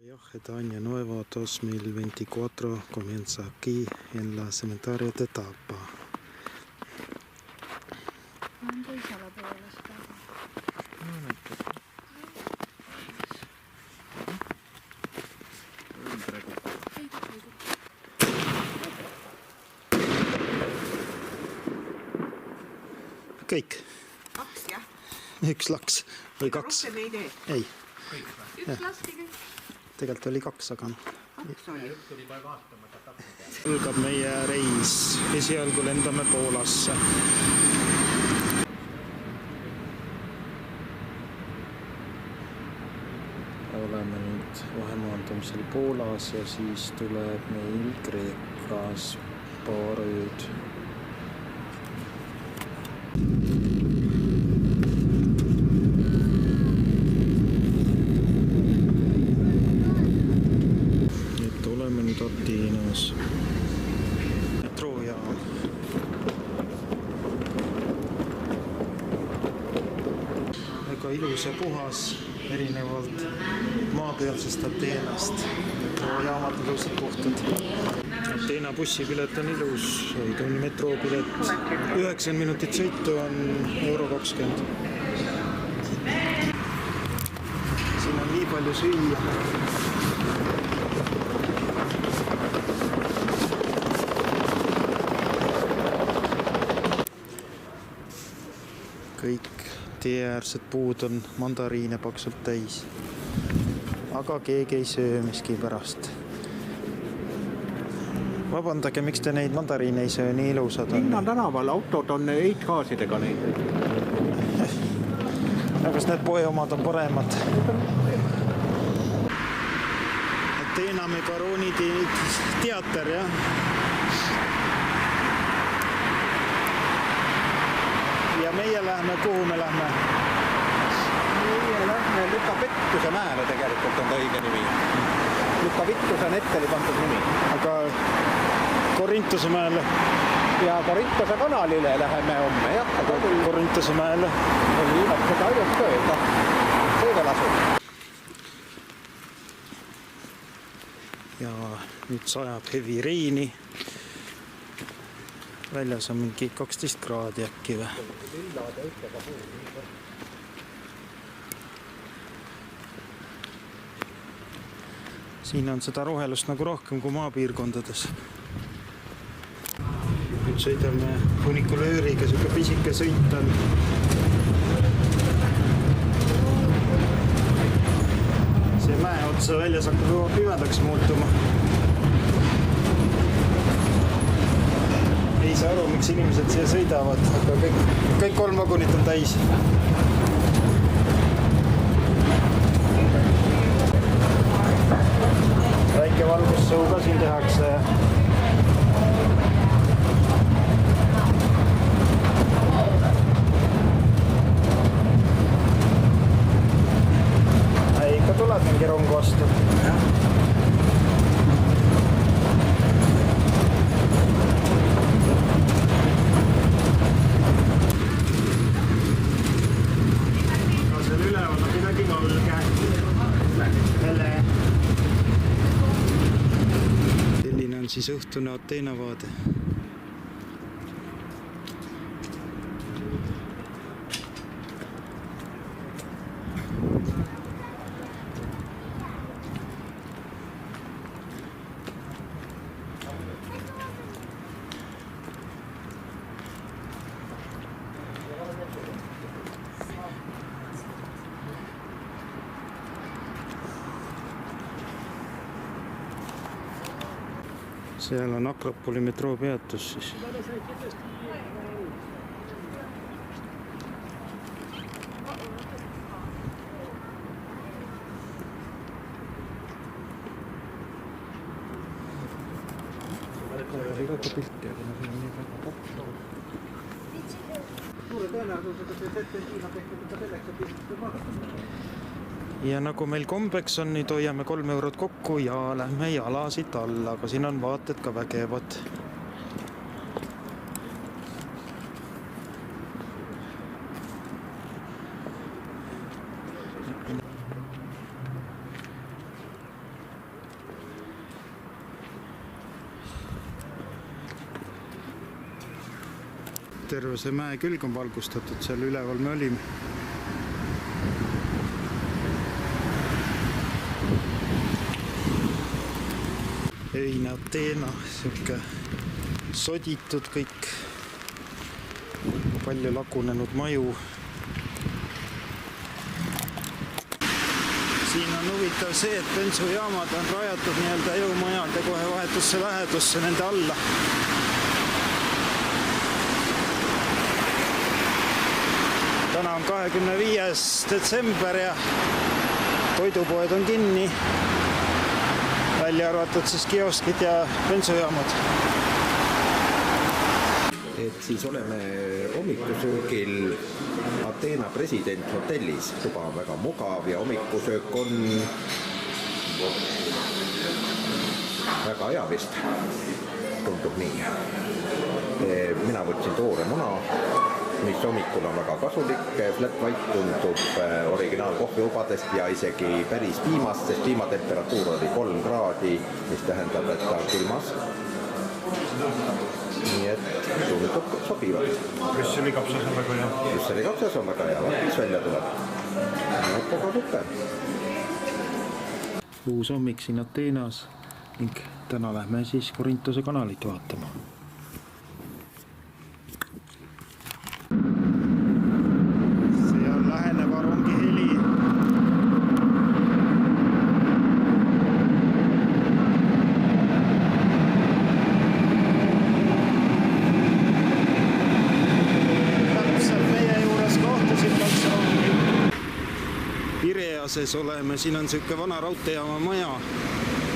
Viaje de año nuevo 2024 comienza aquí en la cementerio de Tapa. Kõik. Kaks, jah? Üks laks või kaks? Rohkem ei tee? Ei. Üks laski kõik? Tegelikult oli kaks, aga Kaks oli. algab meie reis. Esialgu lendame Poolasse. Oleme nüüd vahemaandumisel Poolas ja siis tuleb meil Kreekas paar ööd. Oleme nüüd Ateenas. Metroojaam. Väga ilus ja puhas, erinevalt maapealsest Ateenast. Metroojaamad ilusad puhtad. Ateena bussipilet on ilus, on metroopilet. 90 minutit sõitu on €20. Siin on nii palju süüa. Kõik teeäärsed puud on mandariine paksult täis. Aga keegi ei söö miskipärast. Vabandage, miks te neid mandariine ei söö, nii ilusad on? Linna tänaval autod on heitgaasidega neid. Kas need poe omad on paremad? Ateena me barooni teater, jah? Ja meie lähme, kuhu me lähme? Meie lähme Lükavittuse mäele tegelikult on ta õige nimi. Lükavittuse on etteli pandud nimi. Aga Korintuse mäele? Ja Korintuse kanalile läheme homme, jah. Korintuse mäele? Oli ilmad seda ainult tööda. See veel asub. Ja nüüd sajab hevi reini. Väljas on mingi 12 kraadi äkki või? Siin on seda rohelust nagu rohkem kui maapiirkondades. Nüüd sõidame funikulööriga, siuke pisike sõit on. See mäe otsa väljas hakkab juba pimedaks muutuma. Ei saa aru, miks inimesed siia sõidavad, aga kõik 3 vagunit on täis. Väike valgussõu ka siin tehakse. Ikka tuleb mingi rong vastu. Selline on siis õhtune Ateena vaade. Seal on Akropoli metroopeatus siis. Väga pilti, aga see on nii väga popsu. Suure tõenäosusega see serpentiina tehtud selleks, et istuda magata. Ja nagu meil kombeks on, nüüd hoiame 3 eurot kokku ja lähme jalasid alla, aga siin on vaated ka vägevad. terve see mäe külg on valgustatud, seal üleval me olime. öine Ateena, sihuke soditud kõik, palju lagunenud maju. Siin on huvitav see, et bensujaamad on rajatud nii-öelda jõumajade kohe vahetusse lähedusse nende alla. Täna on 25. detsember ja toidupoed on kinni, välja arvatud siis kioskid ja bensujaamad. Et siis oleme hommikusöögil Ateena president hotellis. Tuba on väga mugav ja hommikusöök on väga hea vist. Tundub nii. Mina võtsin toore muna, mis hommikul on väga kasulik. Flat white tundub originaalkohviubadest ja isegi päris piimast, sest piimatemperatuur oli 3 kraadi, mis tähendab, et ta on külmas. Nii et tundub sobivad. Brüsseli kapsas on väga hea. Brüsseli kapsas on väga hea, mis välja tuleb. Koga super. Uus hommik siin Ateenas ning täna lähme siis Korintose kanalit vaatama. See on läheneva rongi heli. Pireases oleme, siin on siuke vana raudteejaama maja.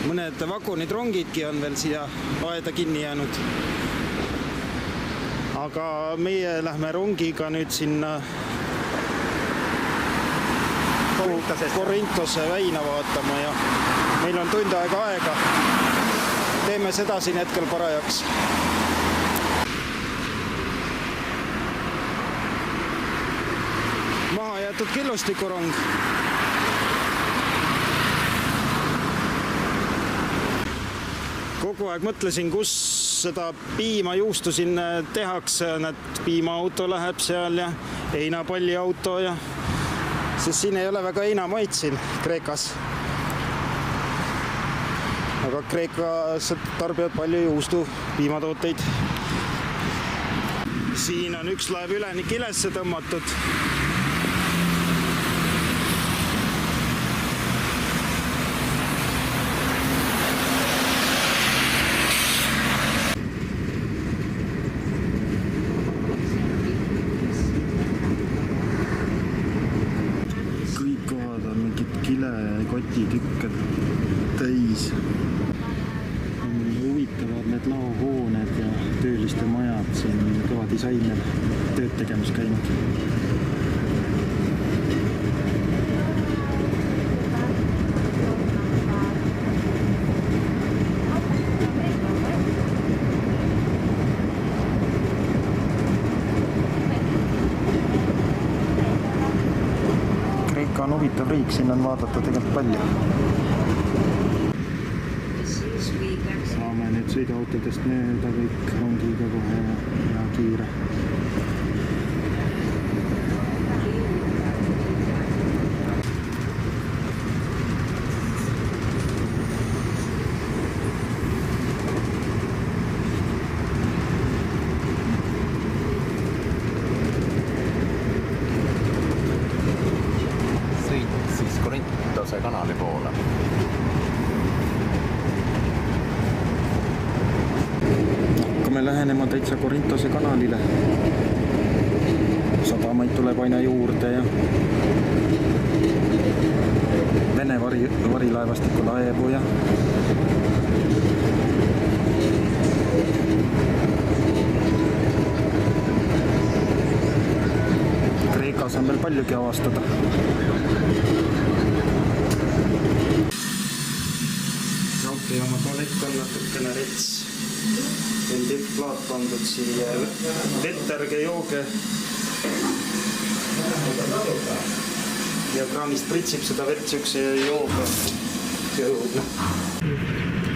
Mõned vagunid rongidki on veel siia aeda kinni jäänud. Aga meie lähme rongiga nüüd sinna Korintose väina vaatama ja meil on tund aega. Teeme seda siin hetkel parajaks. Maha jäetud killustikurong. Kogu aeg mõtlesin, kus seda piimajuustu siin tehakse, et piimaauto läheb seal ja heinapalliauto ja sest siin ei ole väga heinamaid siin Kreekas. Aga Kreekas tarbivad palju juustu piimatooteid. Siin on üks laev üleni kilesse tõmmatud. Kotitükke täis. Huvitavad need laohooned ja tööliste majad, siin kõva disainer tööd tegemas käinud. On huvitav riik, siin on vaadata tegelikult palju. Saame nüüd sõiduautodest mööda kõik rongiga kohe ja kiire. Korintose kanali poole. Hakkame lähenema täitsa Korintose kanalile. Sadamaid tuleb aina juurde ja Vene varilaevastiku laevu ja Kreekas on veel paljugi avastada. Raudteejaama tualett on natukene rets. On tippplaat pandud siia vetterge jooge. Ja kraanist pritsib seda vett siukse jooga.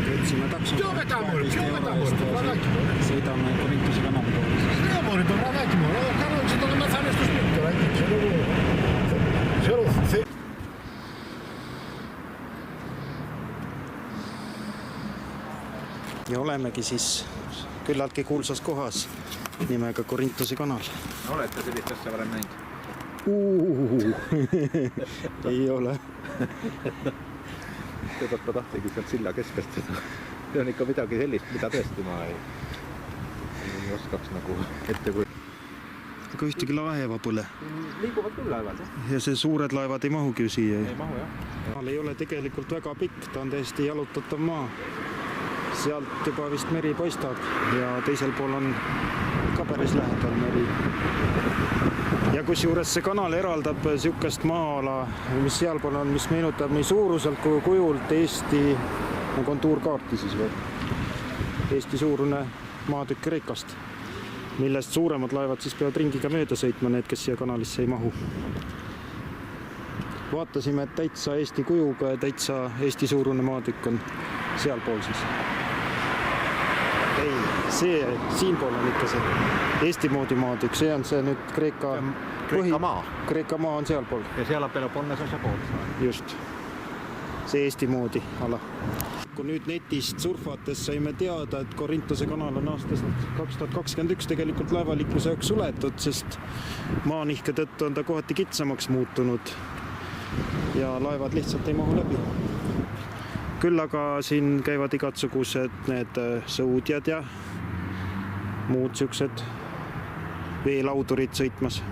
Võtsime takso. Sõidame Korintuse kanali poole. Ja olemegi siis küllaltki kuulsas kohas nimega Korintuse kanal. Olete sellist asja varem näinud? Ei ole. Seetõttu tahtigi sealt silla keskest seda. See on ikka midagi sellist, mida tõesti ma ei oskaks nagu ette kui. Aga ühtegi laeva pole. Liiguvad küll laevad, jah? Ja see suured laevad ei mahugi siia. Ei mahu, jah. Maal ei ole tegelikult väga pikk, ta on täiesti jalutatav maa. Sealt juba vist meri paistab ja teisel pool on ka päris lähedal meri. Ja kusjuures see kanal eraldab siukest maa-ala, mis sealpool on, mis meenutab nii suuruselt kui kujult Eesti kontuurkaarti siis või. Eesti suurune maatükk Kreekast, millest suuremad laevad siis peavad ringiga mööda sõitma, need, kes siia kanalisse ei mahu. Vaatasime, et täitsa Eesti kujuga ja täitsa Eesti suurune maatükk on sealpool siis. Ei, see siinpool on ikka see Eesti moodi maatükk, see on see nüüd Kreeka maa. Kreeka maa on sealpool. Ja seal on Peloponnese pool. Just. See Eesti moodi ala. Kui nüüd netist surfates saime teada, et Korintuse kanal on aastast 2021 tegelikult laevaliikluse jaoks suletud, sest maanihke tõttu on ta kohati kitsamaks muutunud ja laevad lihtsalt ei mahu läbi. Küll aga siin käivad igatsugused need sõudjad ja muud siuksed veelaudurid sõitmas.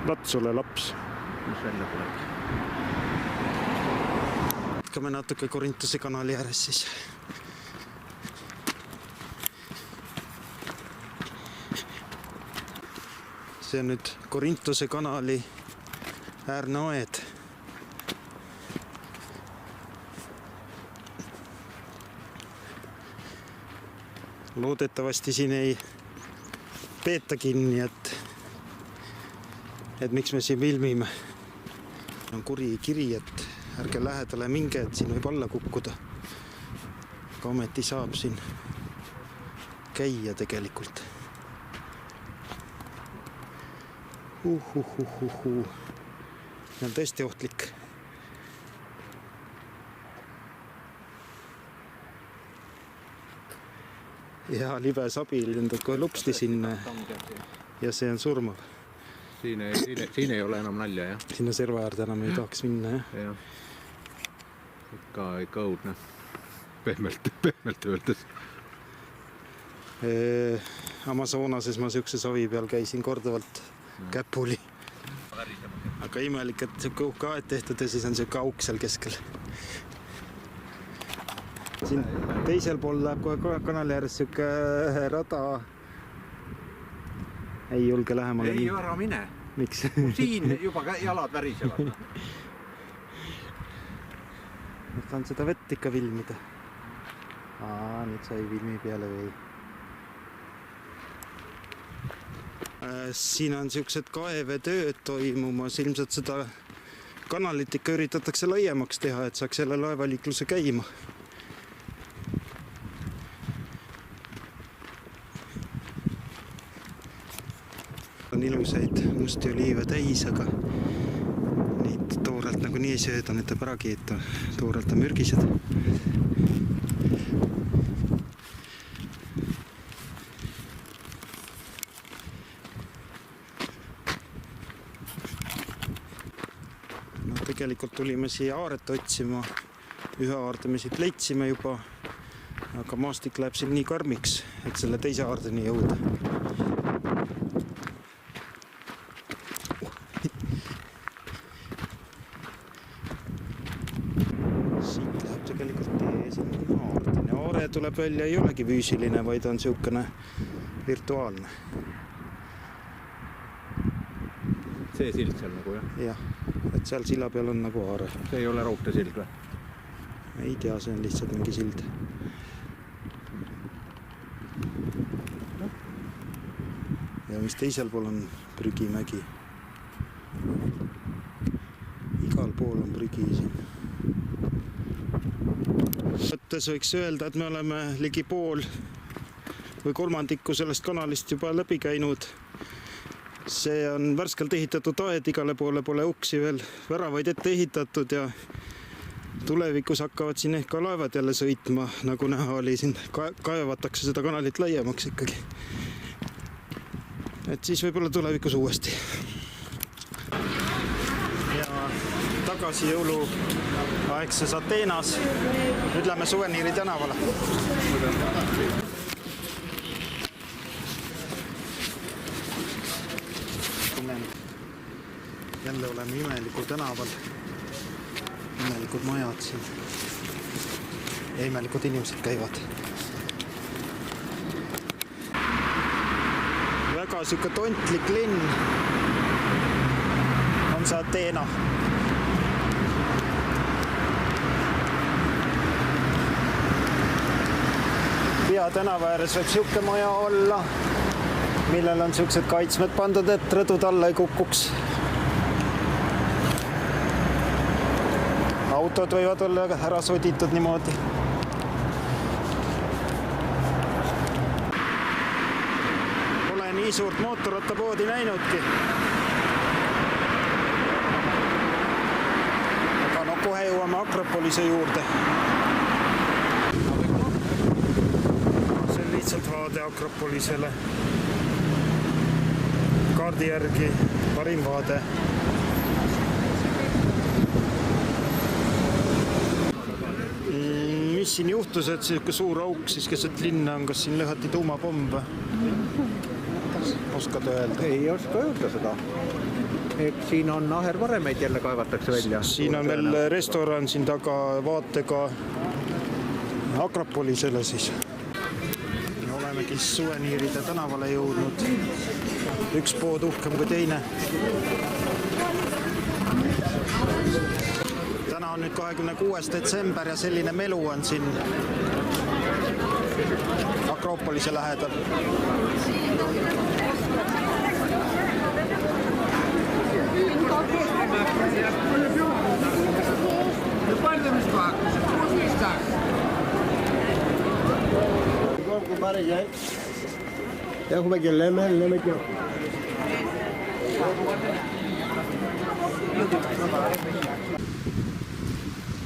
Latsule laps. Mis välja tuleb? Jätkame natuke Korintuse kanali ääres siis. See on nüüd Korintuse kanali äärne aed. Loodetavasti siin ei peeta kinni, et miks me siin filmime. On kuri kiri, et ärge lähedale minge, et siin võib alla kukkuda. Aga ometi saab siin käia tegelikult. See on tõesti ohtlik. Ja libe sabi lendab kohe lupsti sinna ja see on surmav. Siin ei ole enam nalja, jah? Sinna serva äärde enam ei tahaks minna, jah? Jah. Ikka õudne. Pehmelt öeldes. Amazonases ma siukse savi peal käisin korduvalt käpuli. Aga imelik, et siuke uhke aed tehtud ja siis on siuke auk seal keskel. Siin teisel pool läheb kohe kanali ääres siuke rada. Ei julge lähemale. Ei ära mine. Miks? Siin juba jalad värisevad. Ma saan seda vett ikka filmida. Nüüd sai filmi peale või. Siin on siuksed kaevetööd toimumas. Ilmselt seda kanalit ikka üritatakse laiemaks teha, et saaks jälle laevaliikluse käima. On ilusaid musti oliive täis, aga neid toorelt nagu nii ei sööda, need ta päragi, et toorelt on mürgised. No tegelikult tulime siia aaret otsima, ühe aarde me siit leidsime juba, aga maastik läheb siin nii karmiks, et selle teise aardeni jõuda. Tuleb välja ei olegi füüsiline, vaid on siukene virtuaalne. See sild seal nagu, jah? Jah, et seal silla peal on nagu aare. See ei ole raudteesild või? Ei tea, see on lihtsalt mingi sild. Ja mis teisel pool on prügimägi. Igal igal pool on prügi siin. Võttes võiks öelda, et me oleme ligi pool või kolmandikku sellest kanalist juba läbi käinud. See on värskelt ehitatud aed, igale poole pole uksi veel väravaid ette ehitatud ja tulevikus hakkavad siin ehk ka laevad jälle sõitma, nagu näha oli siin, kaevatakse seda kanalit laiemaks ikkagi. Et siis võib-olla tulevikus uuesti. Ja tagasi jõuluaegses Ateenas. Nüüd lähme Suveniiri tänavale. Jälle oleme imelikul tänaval. Imelikud majad siin. Ja imelikud inimesed käivad. Väga siuke tontlik linn on see Ateena. Peatänava ääres võib siuke maja olla, millel on siuksed kaitsmed pandud, et rõdud alla ei kukuks. Autod võivad olla ära soditud niimoodi. Pole nii suurt mootorrattapoodi näinudki. Aga no kohe jõuame Akropolise juurde. See on lihtsalt vaade Akropolisele. Kaardi järgi parim vaade. Mis siin juhtus, et see suur auk siis keset linna on, kas siin lõhati tuumapomm või? Oskad öelda? Ei oska öelda seda. Et siin on ahervaremeid jälle kaevatakse välja. Siin on veel restoran siin taga vaatega Akropolisele siis. Olemegi Suveniiride tänavale jõudnud. Üks pood uhkem kui teine. Täna on nüüd 26. detsember ja selline melu on siin Akropolise lähedal.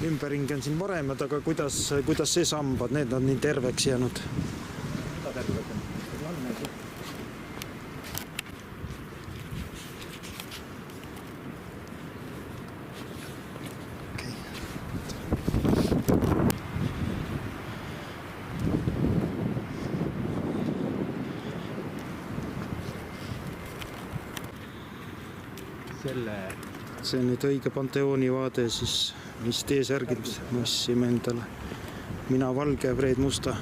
Ümberringi on siin varemad, aga kuidas see sambad, need on nii terveks jäänud? See on nüüd õige Panteoni vaade siis, mis T-särgid massime endale. Mina valge, Fred musta.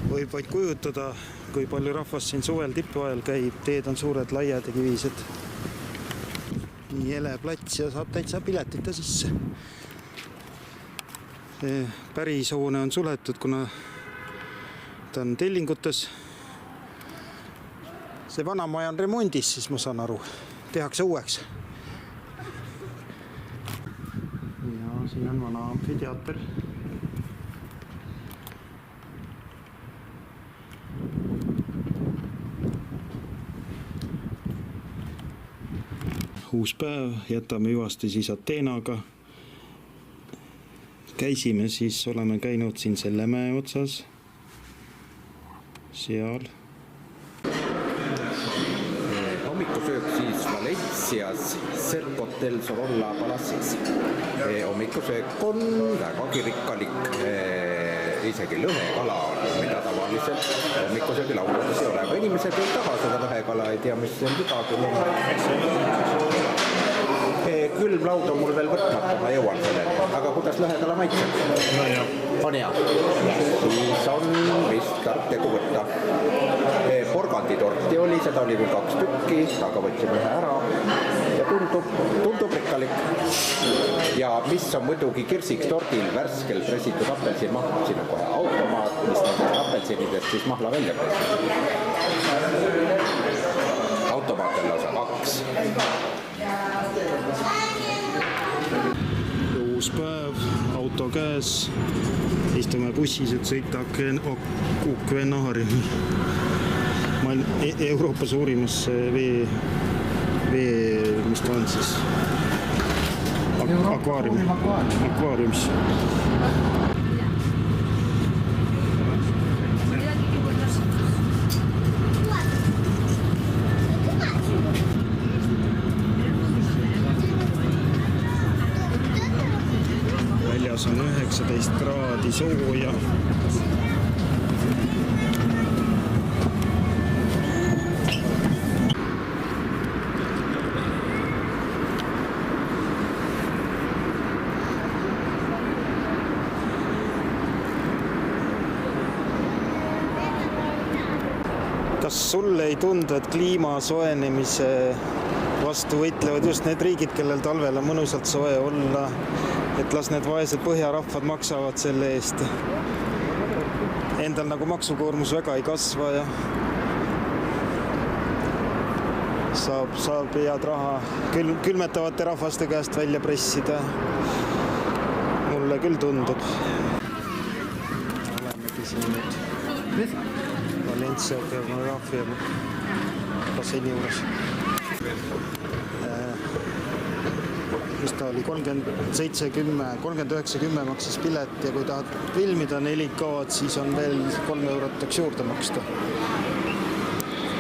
Võib vaid kujutada, kui palju rahvast siin suvel tipu ajal käib. Teed on suured, laiad ja kivised. Nii ele plats ja saab täitsa piletita sisse. Pärishoone on suletud, kuna ta on tellingutes. See vana maja on remondis, siis ma saan aru. Tehakse uueks. Ja siin on vana amfiteater. Uus päev, jätame hüvasti siis Ateenaga. Käisime siis, oleme käinud siin selle mäe otsas. Seal. Hommikusöök siis Valencias Cercotel Sorolla Palacis. Hommikusöök on vägagi rikkalik. Isegi lõhekala on, mida tavaliselt hommikusöögi laudades ei ole. Aga inimesed ei taha seda lõhekala, ei tea, mis see viga küll on. Külmlaud on mul veel võtmata, ma jõuan selleni. Aga kuidas lõhekala maitseb? No hea. On hea. Siis on vist tark tegu võtta. Porganditorti oli, seda oli küll 2 tükki, aga võtsime ühe ära. Ja tundub rikkalik. Ja mis on muidugi kirsiks tordil värskel pressitud apelsinmahl. Siin on kohe automaat, mis nendest apelsinidest siis mahla välja pressib. Automaat on lausa 2. Uus päev, auto käes, istume bussis, et sõita Akvenaariumi. Euroopa suurimasse mis ta on siis? Akvaariumis. Väljas on 19 kraadi sooja. Kas sulle ei tundu, et kliima soojenemise vastu võitlevad just need riigid, kellel talvel on mõnusalt soe olla, et las need vaesed põhjarahvad maksavad selle eest? Endal nagu maksukoormus väga ei kasva ja saab head raha külmetavate rahvaste käest välja pressida. Mulle küll tundub. Olemegi siin nüüd Valencia geograafia basseini juures. Mis ta oli? 39.10 maksis pilet ja kui tahad filmida 4K-d, siis on veel 3 eurot taks juurde maksta.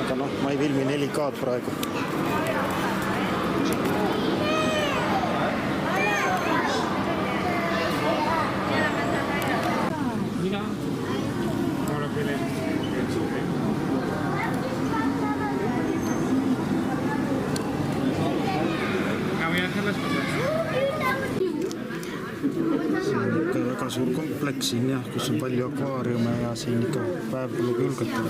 Aga noh, ma ei filmi 4K-d praegu. Väga suur kompleks siin jah, kus on palju akvaariume ja siin ikka päev pole külgata.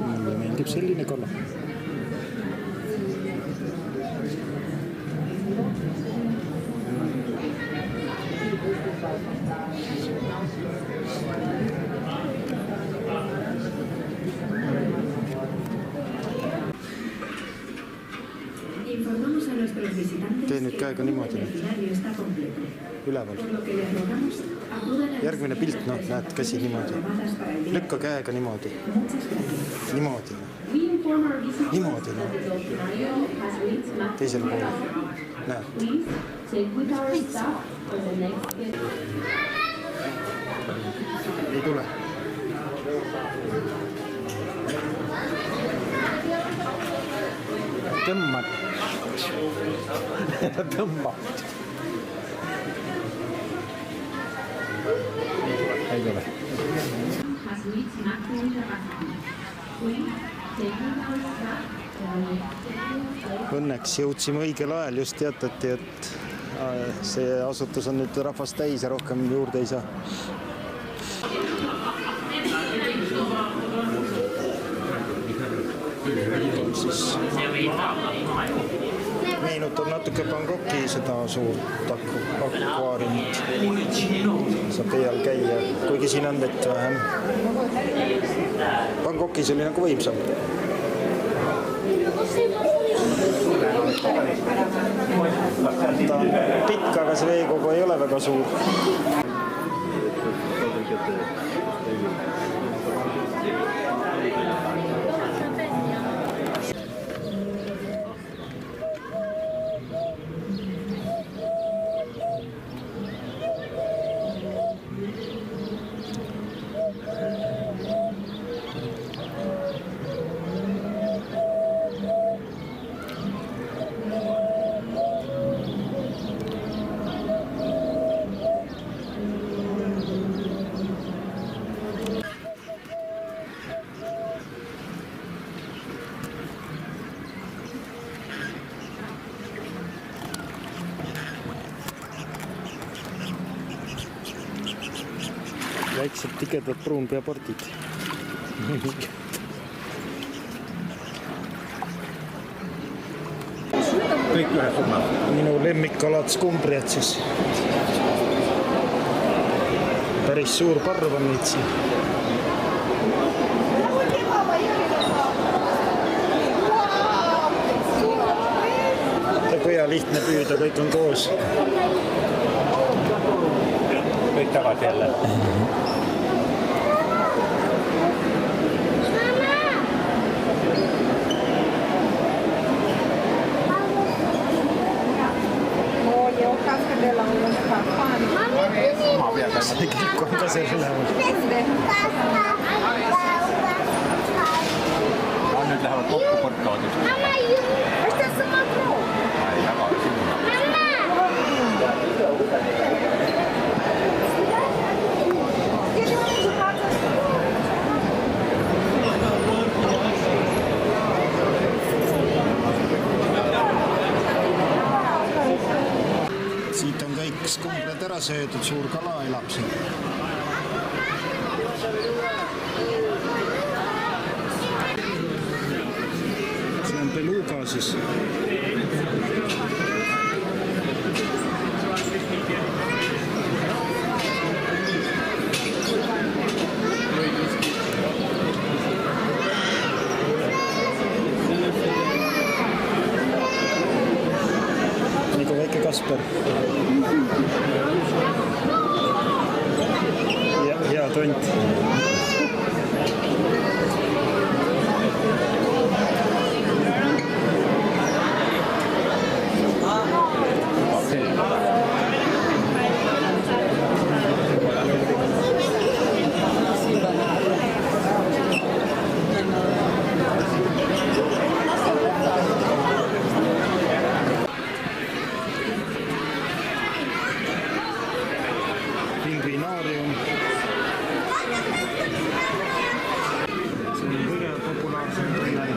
Mulle meeldib selline kala. Tee nüüd käega niimoodi. Üleval. Järgmine pilt, noh, näed käsi niimoodi. Lükka käega niimoodi. Niimoodi. Niimoodi, noh. Teisel poole. Näed. Ei tule. Tõmmad. Tõmba. Ei tule. Õnneks jõudsime õigel ajal, just teatati, et see asutus on nüüd rahvast täis ja rohkem juurde ei saa. Meenutab natuke Bangkoki seda suurt akvaariumit. Saab vee all käia, kuigi siin on vett vähem. Bangkokis oli nagu võimsam. Ta on pikk, aga see veekogu ei ole väga suur. Väiksed tigedad pruunpeapordid. kõik ühes summas. minu lemmikkalad skumbrijad siis. Päris suur parv on neid siin. Põhja lihtne püüda, kõik on koos. Kõik tagasi jälle. See kõik on ka seal üleval. Nüüd lähevad kokku portkaadid. Ei taga sinna. Siit on kõik skumbrad ära söödud, suur kala elab siin. See on beluga siis. Nagu väike Kasper. Ja, hea tont. Pingvinaarium. See on kõige populaarsem tunnel.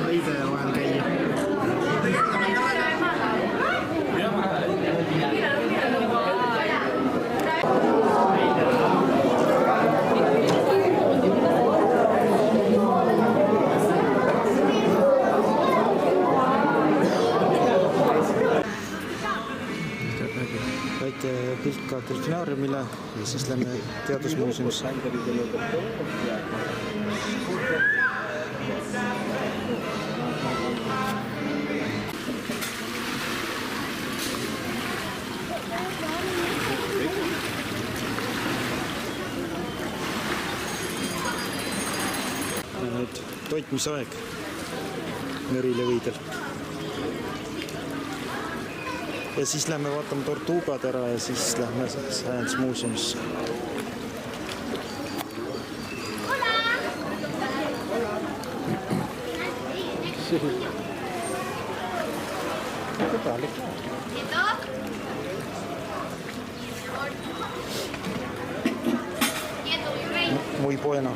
Aide vahel käia. Väike pilt ka delfinaariumile ja siis lähme teadusmuuseumisse. Nüüd toitmisaeg merilõvidel. Ja siis lähme vaatame tortuugad ära ja siis lähme Science Museumisse. Muy bueno.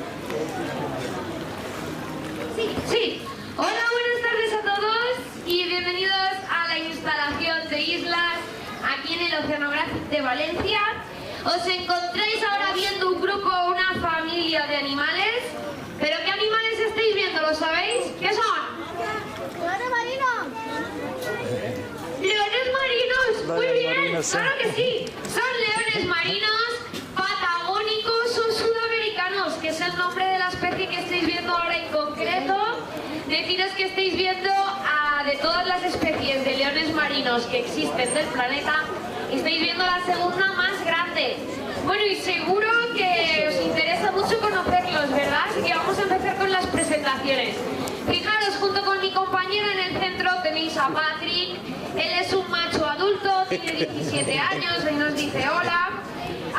Sí. Hola, buenas tardes a todos y bienvenidos a la instalación de islas aquí en el Oceanográfico de Valencia. Os encontráis ahora viendo un grupo, una familia de animales. ¿Pero qué animales estáis viendo? ¿Lo sabéis? ¿Qué son? ¡Leones marinos! ¡Leones marinos! Muy bien, marinos, sí. claro que sí. Son leones marinos, patagónicos o sudamericanos, que es el nombre de la especie que estáis viendo ahora en concreto. Deciros que estáis viendo de todas las especies de leones marinos que existen del planeta, estáis viendo la segunda más grande. Bueno, y seguro que os interesa mucho conocerlos, ¿verdad? Así que vamos a empezar con las presentaciones. Fijaros, junto con mi compañera en el centro tenéis a Patrick. Él es un macho adulto, tiene 17 años, ahí nos dice hola.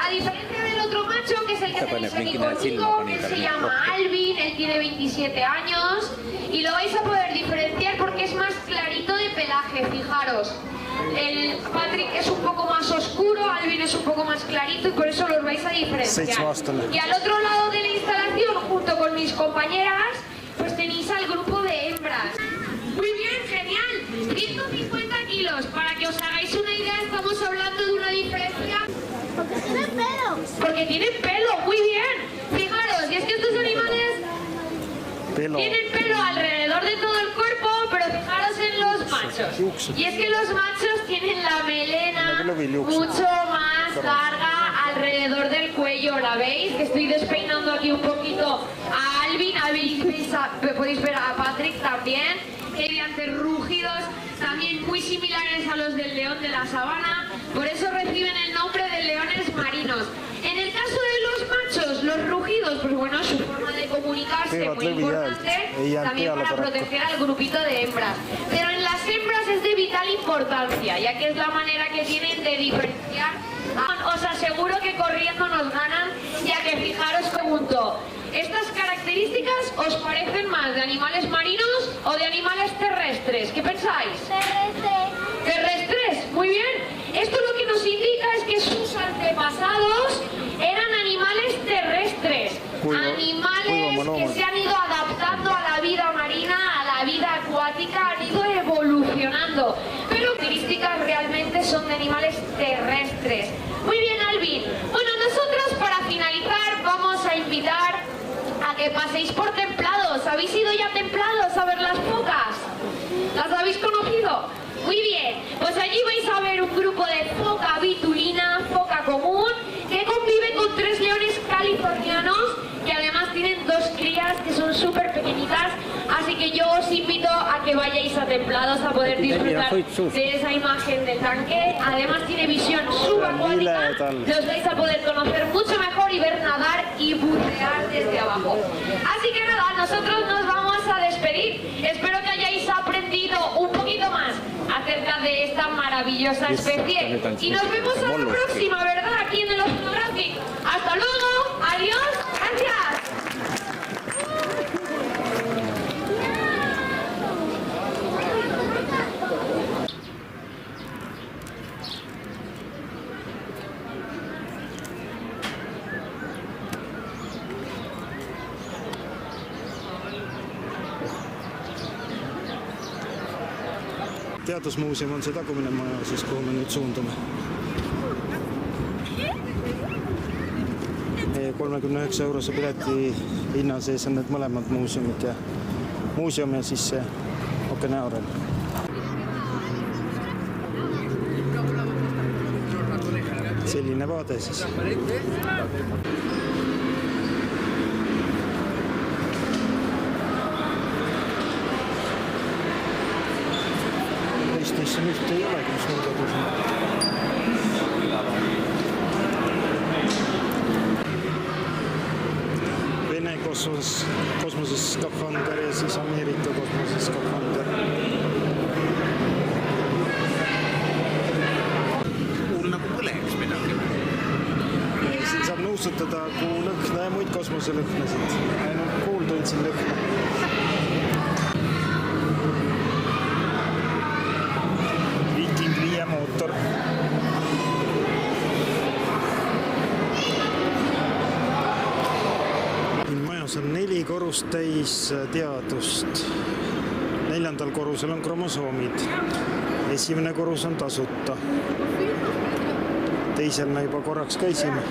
A diferencia del otro macho, que es el que tenéis aquí conmigo, que se llama Alvin, él tiene 27 años. Y lo vais a poder diferenciar porque es más clarito de pelaje, fijaros. El Patrick es un poco más oscuro, Alvin es un poco más clarito y por eso los vais a diferenciar. Y al otro lado de la instalación, junto con mis compañeras, pues tenéis al grupo de hembras. Muy bien, genial. 150 kilos. Para que os hagáis una idea, estamos hablando de una diferencia... Porque tienen pelo. Porque tienen pelo, muy bien. Fijaros, y es que estos animales tienen pelo alrededor de todo el cuerpo machos. Y es que los machos tienen la melena mucho más larga alrededor del cuello. ¿La veis? Que estoy despeinando aquí un poquito a Alvin. Podéis ver a Patrick también. Que mediante rúgidos también muy similares a los del león de la sabana. Por eso reciben el nombre de leones marinos. En el caso de los machos, los rugidos, pues bueno, su forma de comunicarse muy importante, también para proteger al grupito de hembras. Pero en las hembras es de vital importancia, ya que es la manera que tienen de diferenciar. Os aseguro que corriendo nos ganan, ya que fijaros, pregunto, ¿estas características os parecen más de animales marinos o de animales terrestres? ¿Qué pensáis? ¿Terrestres? Muy bien. Esto lo que nos indica es que sus antepasados eran animales terrestres, animales que se han ido adaptando a la vida marina, a la vida acuática, han ido evolucionando, pero características realmente son de animales terrestres. Muy bien, Alvin. Bueno, nosotros para finalizar vamos a invitar a que paséis por Templados. ¿Habéis ido ya a Templados a ver las focas? ¿Las habéis conocido? Muy bien, pues allí vais a ver un grupo de foca vitulina, foca común, que convive con 3 leones californianos, que además tienen 2 crías que son súper pequeñitas, así que yo os invito a que vayáis a Templados a poder disfrutar de esa imagen del tanque. Además tiene visión subacuática, los vais a poder conocer mucho mejor y ver nadar y bucear desde abajo. Así que nada, nosotros nos vamos a despedir. Espero que hayáis aprendido un poquito más acerca de esta maravillosa especie. Y nos vemos a la próxima, ¿verdad? Aquí en el Oceanographic. Hasta luego, adiós, gracias. Teadusmuuseum on see tagumine maja, siis kuhu me nüüd suundume. 39 eurose pileti hinna sees on need mõlemad muuseumid ja muuseum ja siis see ookeaniaarel. Selline vaade siis. Eestis on ühte ei olegi, mis mul kodus on. Vene kosmoseskafander ja siis Ameerika kosmoseskafander. Kuul nagu põleks midagi. Siin saab nõustutada kuulõhna ja muid kosmoselõhnasid. Ainult kuul tundsin lõhna. Mootor. Majas on 4 korrust täis teadust. 4. korrusel on kromosoomid. 1. korrus on tasuta. 2. me juba korraks käisime.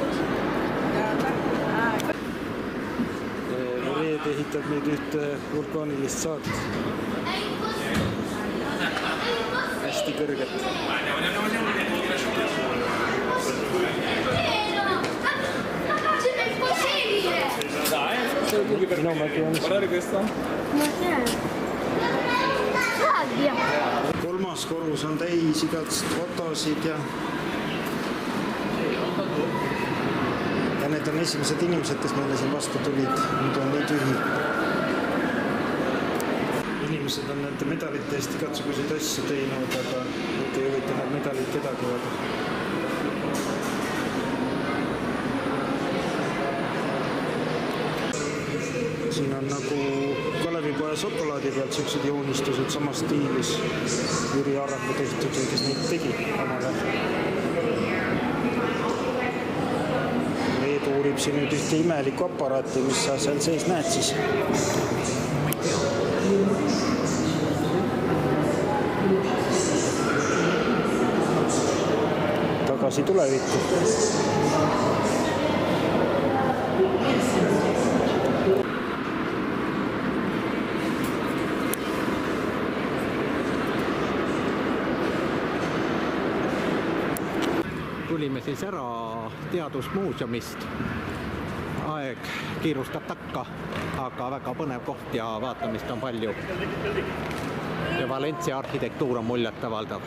Reed ehitab nüüd ühte vulkaanilist saart. Hästi kõrget. Minu mägi on see. 3. korrus on täis igast fotosid ja need on esimesed inimesed, kes meile siin vastu tulid. Nüüd on nii tühi. Inimesed on nende medalite eest igatsuguseid asju teinud, aga nüüd ei huvita need medalid kedagi vaja. Siin on nagu Kalevipoja šokolaadi pealt siuksed joonistused samas stiilis. Jüri Araku tehtud, kes neid tegi omale. Reedu uurib siin nüüd ühte imelikku aparaati, mis sa seal sees näed siis. Tagasi tulevikku. tulime siis ära teadusmuuseumist. Aeg kiirustab takka, aga väga põnev koht ja vaatamist on palju. Ja Valencia arhitektuur on muljetavaldav.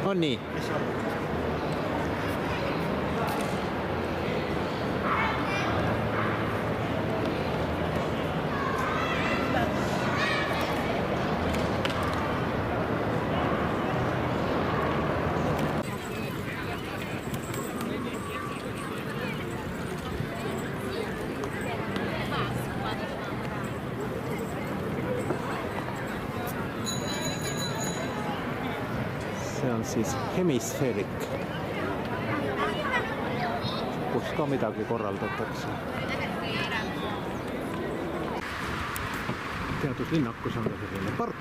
On nii? See on siis hemisfeerik, kus ka midagi korraldatakse. Teaduslinnakus on ka selline park.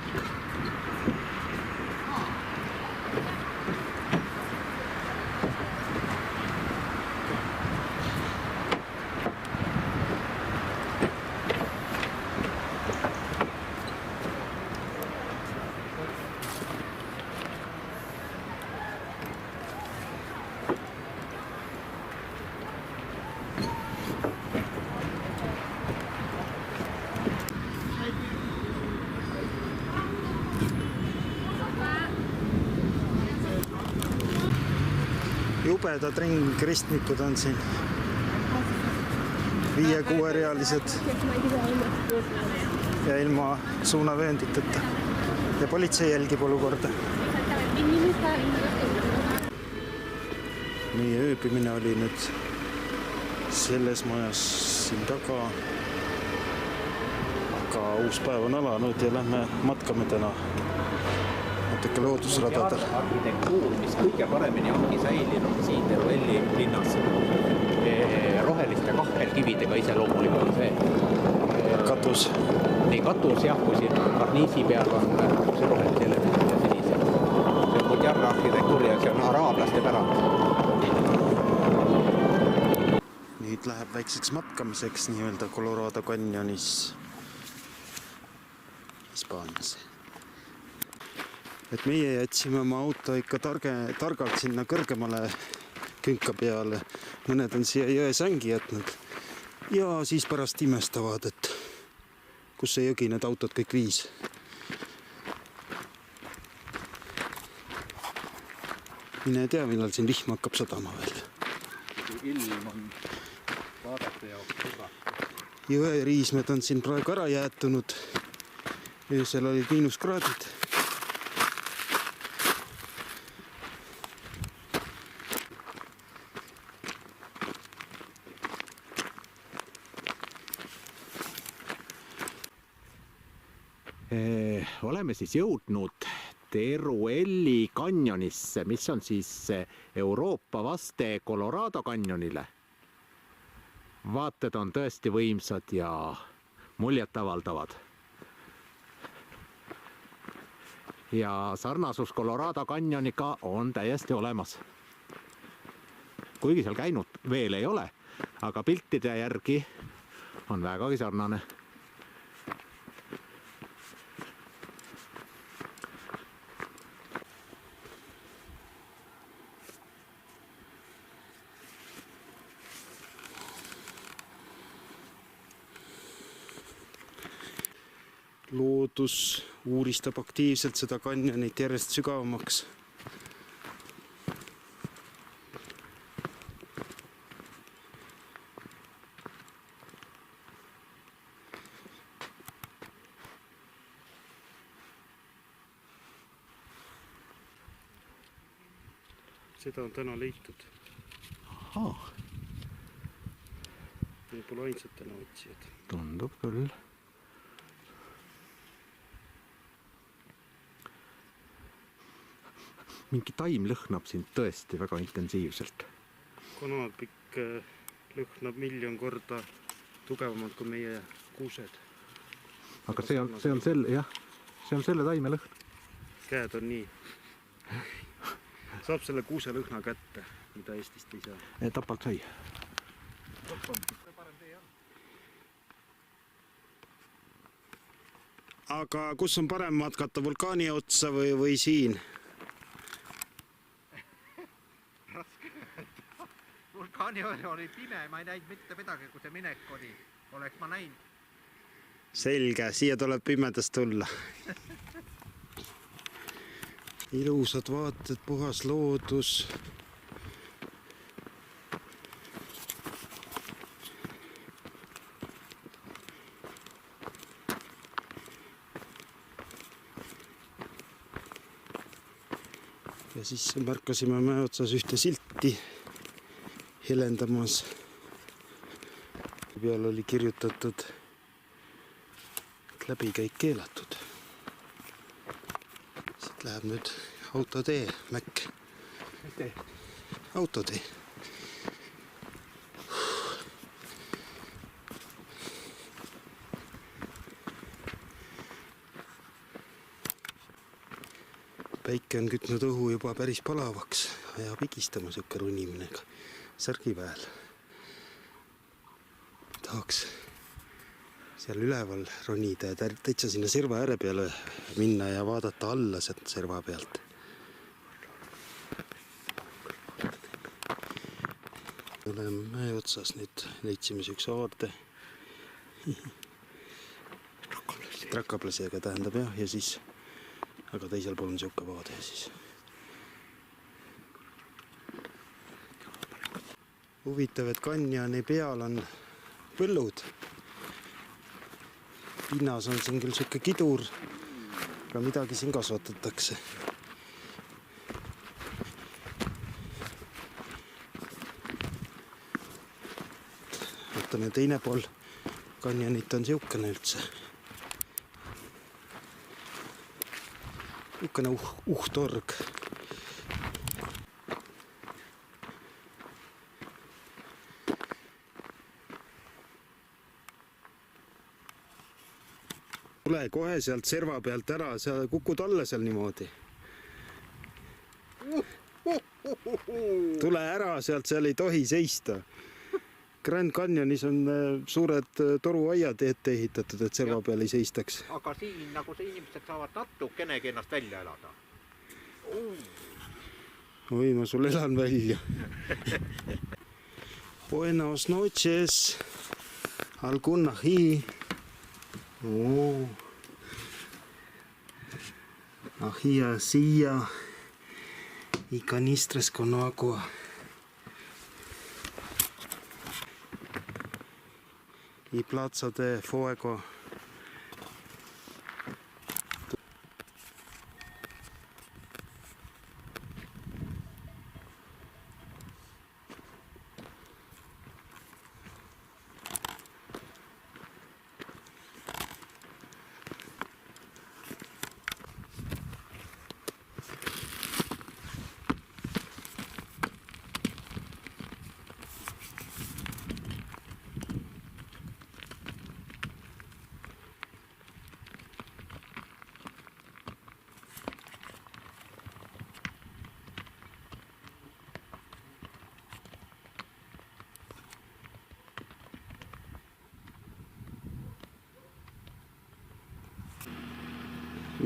Jubedad ringristmikud on siin. 5-6-realised ja ilma suunavöönditeta. Ja politsei jälgib olukorda. Meie ööbimine oli nüüd selles majas siin taga. Aga uus päev on alanud ja lähme matkame täna. Natuke loodusradadel. Arhitektuur, mis kõige paremini ongi säilinud siin Terueli linnas. Roheliste kahvelkividega iseloomulik on see. Katus. Nii katus jah, kui siin karniisi peal on see rohelise element ja sinise. See on Mudjarra arhitektuuri ja see on araablaste pärand. Nüüd läheb väikseks matkamiseks nii-öelda Colorado Canyonis Hispaanias. Et meie jätsime oma auto ikka targalt sinna kõrgemale künka peale. Mõned on siia jõe sängi jätnud. Ja siis pärast imestavad, et kus see jõgi need autod kõik viis. Mine tea, millal siin vihm hakkab sadama veel. Ilm on vaadata jaoks kõva. Jõeriismed on siin praegu ära jäetunud. Öösel olid -kraadid. Oleme siis jõudnud Terueli kanjonisse, mis on siis Euroopa vaste Colorado kanjonile. Vaated on tõesti võimsad ja muljetavaldavad. Ja sarnasus Colorado kanjoniga on täiesti olemas. Kuigi seal käinud veel ei ole, aga piltide järgi on vägagi sarnane. Loodus uuristab aktiivselt seda kanjonit järjest sügavamaks. Seda on täna leitud. Ahah. Need pole ainsad täna otsijad. Tundub küll. Mingi taim lõhnab siin tõesti väga intensiivselt. Kanapikk lõhnab 1,000,000 korda tugevamalt kui meie kuused. Aga see on selle taime lõhn. Käed on nii. Saab selle kuuse lõhna kätte, mida Eestist ei saa. Tapalt sai. Aga kus on parem matkata, vulkaani otsa või siin? oli pime, ma ei näinud mitte midagi, kui see minek oli. Oleks ma näinud. Selge, siia tuleb pimedas tulla. Ilusad vaated, puhas loodus. Ja siis märkasime mäe otsas ühte silti helendamas. Peal oli kirjutatud, et läbikäik keelatud. Siit läheb nüüd autotee, Mäkk. Autotee. Päike on kütnud õhu juba päris palavaks ja pigistama siuke runiminega särgiväel. Tahaks seal üleval ronida ja täitsa sinna serva ääre peale minna ja vaadata alla sealt serva pealt. Oleme mäe otsas nüüd, leidsime üks aarde. Trakkaplasiga tähendab jah, ja siis aga teisel pool on siuke vaade siis. Huvitav, et kanjoni peal on põllud. Pinnas on siin küll siuke kidur, aga midagi siin kasvatatakse. Vaatame, teine pool kanjonit on siukene üldse. Niisugune uhtorg. Tule kohe sealt serva pealt ära, sa kukud alla seal niimoodi. Tule ära sealt, seal ei tohi seista. Grand Canyonis on suured toruaiad ette ehitatud, et serva peal ei seistaks. Aga siin nagu see inimesed saavad natukenegi ennast välja elada. Oi, ma sul elan välja. Buenos noches. Alguna ají. Ají así y canistras con agua. Y plaza de fuego.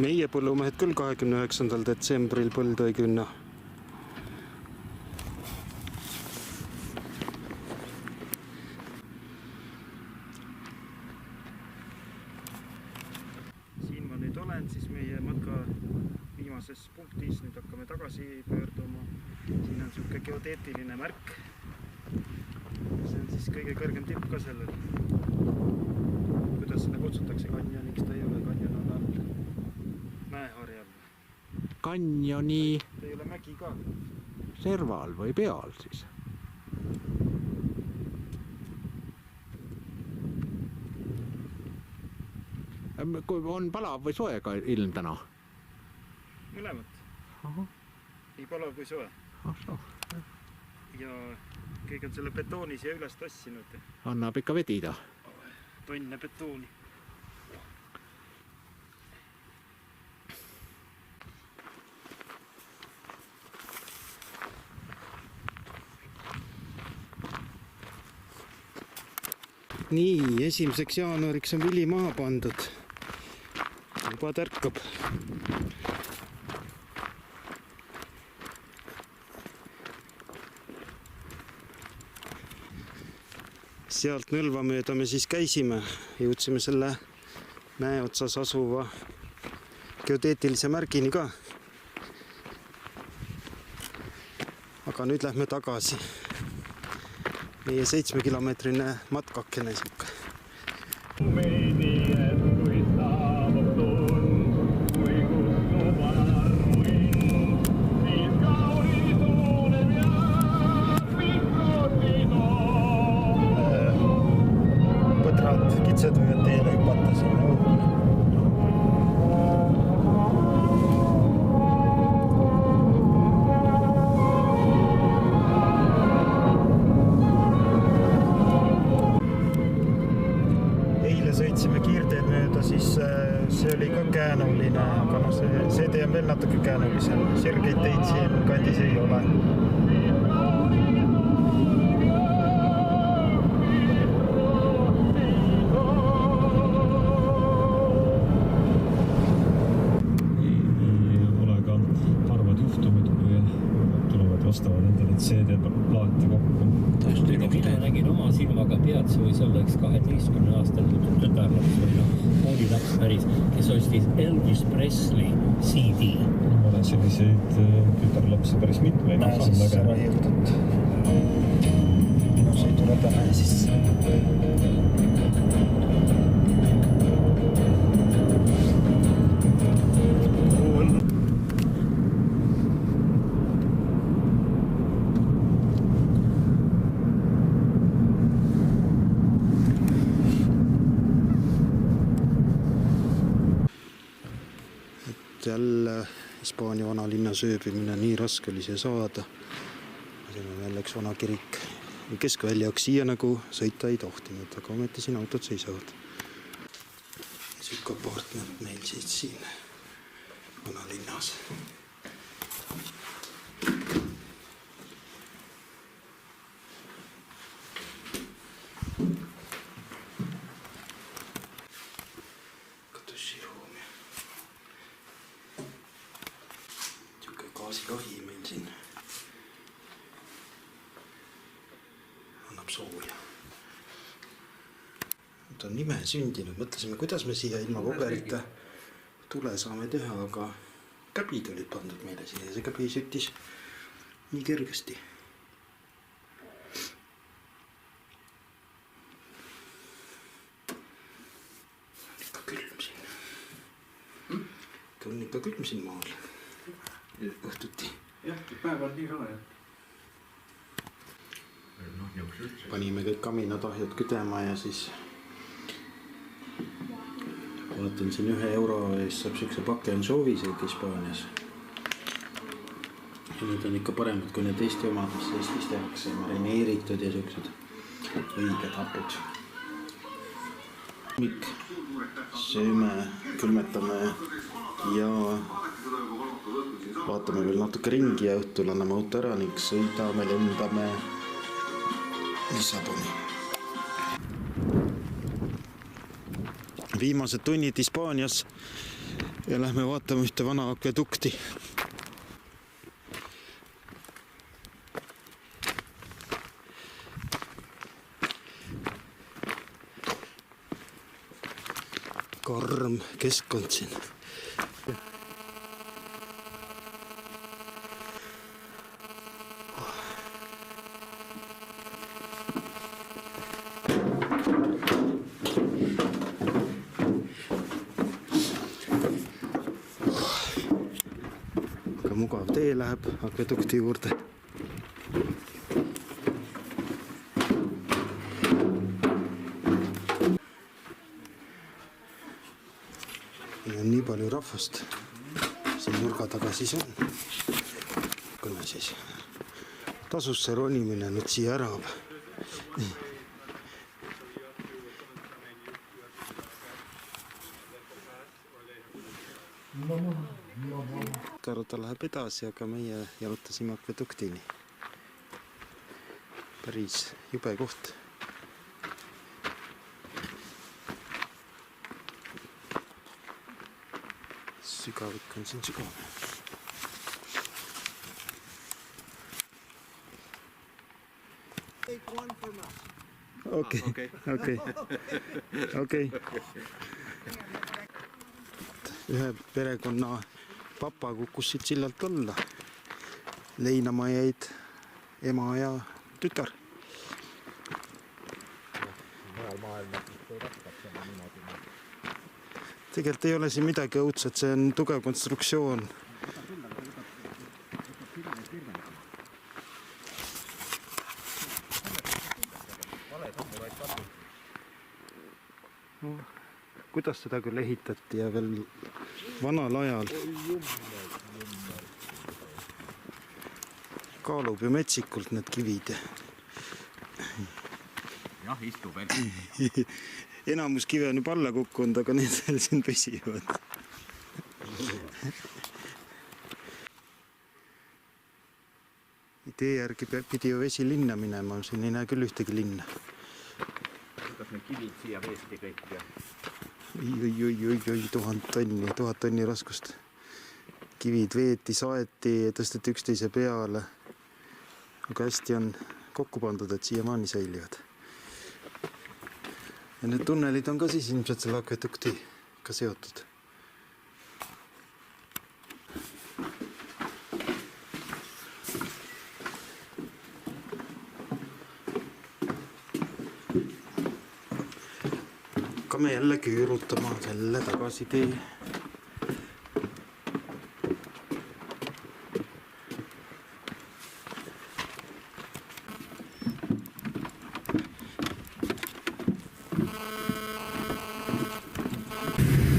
Meie põllumehed küll 29. detsembril põldu ei künna. Siin ma nüüd olen siis meie matka viimases punktis. Nüüd hakkame tagasi pöörduma. Siin on siuke geodeetiline märk. See on siis kõige kõrgem tipp ka sellel. Kuidas seda kutsutakse kanjoniks, ta ei ole, kanjon on all. Mäeharjal. Kanjoni Ta ei ole mägi ka. serval või peal siis. Kui on palav või soe ka ilm täna? Mõlemat. Nii palav kui soe. Ja kõik on selle betooni siia üles tassinud. Annab ikka vedida. Tonne betooni. Nii, 1. jaanuariks on vili maha pandud. Juba tärkab. Sealt Nõlva mööda me siis käisime, jõudsime selle mäe otsas asuva geodeetilise märgini ka. Aga nüüd lähme tagasi. Meie 7-kilomeetrine matkakene siuke. Põdrad, kitsed võivad teele hüpata sinna. Sõitsime kiirteed mööda, siis see oli ka käänuline, aga see tee on veel natuke käänulisem. Sirgeid teid siin kandis ei ole. Ei ole ka harvad juhtumid, kui tulevad vastavad endale CD-plaati kokku. Mina nägin oma silmaga pead, see võis olla üks 12-aastane tütarlaps või koolilaps päris, kes ostis Elvis Presley CD. Ma olen selliseid tütarlapsi päris mitmeid. Raiutud. Sõidurada näe siis. Jälle Hispaania vanalinna sööbimine, nii raske oli see saada. Siin on jälle üks vana kirik. Keskväljaks siia nagu sõita ei tohtinud, aga ometi siin autod seisavad. Siuke apartment meil siis siin vanalinnas. Gaasilahi meil siin annab sooja. Ta on nime sündinud, mõtlesime, kuidas me siia ilma paberita tule saame teha, aga käbid olid pandud meile siia ja see käbi süttis nii kergesti. On ikka külm siin. On ikka külm siin maal. Õhtuti. Jah, päev on nii soe. Panime kõik kaminatahjad küdema ja siis vaatan siin €1 eest saab siukse pake ansooviseid Hispaanias. Ja need on ikka paremad kui need Eesti omad, mis Eestis tehakse, marineeritud ja siuksed õiged hapud. Sööme, külmetame ja vaatame veel natuke ringi ja õhtul anname auto ära ning sõidame, lendame Lissaboni. Viimased tunnid Hispaanias ja lähme vaatame ühte vana akvedukti. Karm keskkond siin. Aga mugav tee läheb akvedukti juurde. Ja nii palju rahvast siin nurga taga siis on. Kui me siis tasusse ronimine nüüd siia ära. Karuta läheb edasi, aga meie jalutasime akveduktini. Päris jube koht. Sügavik on siin sügav. Take one from us. okei. Ühe perekonna papa kukkus siit sillalt alla. Leinama jäid ema ja tütar. Tegelikult ei ole siin midagi õudset, see on tugev konstruktsioon. Kuidas seda küll ehitati ja veel vanal ajal? Kaalub ju metsikult need kivid. Jah, istub veel. Enamus kive on juba alla kukkunud, aga need veel siin püsivad. Idee järgi pidi ju vesi linna minema, siin ei näe küll ühtegi linna. Kas need kivid siia veesti kõik ja? Oi, 1000 tonni raskust. Kivid veeti, saeti, tõsteti üksteise peale. Aga hästi on kokku pandud, et siiamaani säilivad. Ja need tunnelid on ka siis ilmselt selle akveduktiga seotud. Hakkame jälle küürutama selle tagasi tee.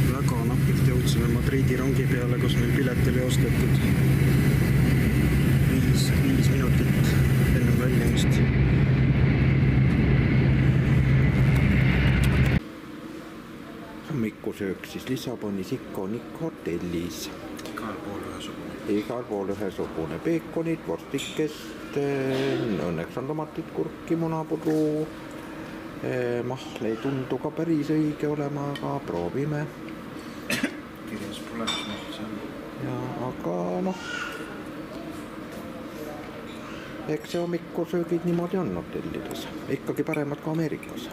Väga napilt jõudsime Madridi rongi peale, kus meil pilet oli ostetud 5 minutit enne väljumist. Hommikusöök siis Lissabonis Iconic hotellis. Igal pool ühesugune. Peekonid, vorstikest, õnneks on tomatit, kurki, munapudru. Mahl ei tundu ka päris õige olema, aga proovime. Kirjas pole, mis mahl see on. Ja, aga noh, eks see hommikusöögid niimoodi on hotellides. Ikkagi paremad ka Ameerikas.